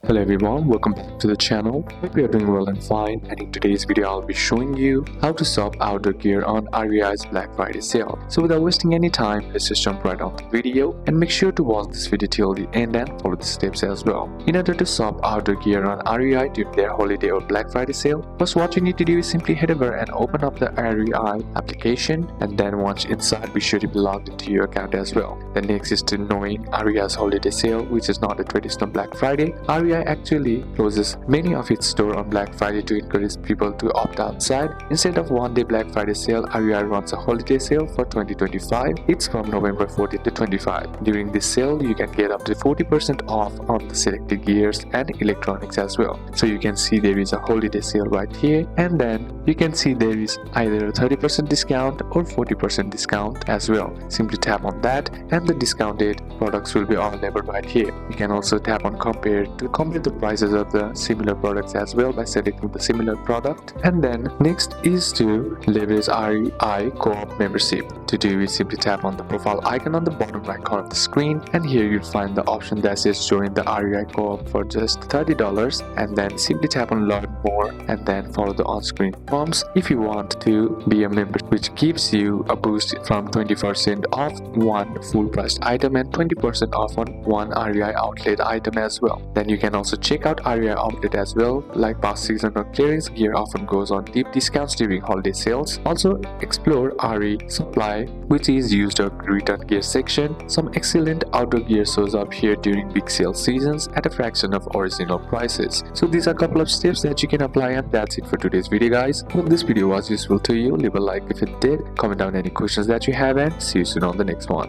Hello everyone, welcome back to the channel. Hope you are doing well and fine, and in today's video I'll be showing you how to shop outdoor gear on REI's Black Friday sale. So without wasting any time, let's just jump right on the video and make sure to watch this video till the end and follow the steps as well. In order to shop outdoor gear on REI during their holiday or Black Friday sale, first what you need to do is simply head over and open up the REI application, and then once inside be sure to be logged into your account as well. The next is to knowing REI's holiday sale, which is not a traditional Black Friday. REI actually closes many of its stores on Black Friday to encourage people to opt outside. Instead of one-day Black Friday sale, REI runs a holiday sale for 2025. It's from November 14 to 25. During this sale, you can get up to 40% off on the selected gears and electronics as well. So you can see there is a holiday sale right here, and then you can see there is either a 30% discount or 40% discount as well. Simply tap on that and the discounted products will be available right here. You can also tap on compare to compare the prices of the similar products as well by selecting the similar product. And then next is to leverage REI co-op membership. To do is simply tap on the profile icon on the bottom right corner of the screen, and here you'll find the option that says join the REI co-op for just $30, and then simply tap on learn more and then follow the on-screen prompts if you want to be a member, which gives you a boost from 20% off one full priced item and 20% off on one REI outlet item as well. Then you can also check out REI outlet as well, like past season or clearance gear often goes on deep discounts during holiday sales. Also explore RE supply, which is used or return gear section. Some excellent outdoor gear shows up here during big sale seasons at a fraction of original prices. So these are a couple of steps that you can apply, and that's it for today's video guys. Hope this video was useful to you. Leave a like if it did, comment down any questions that you have, and see you soon on the next one.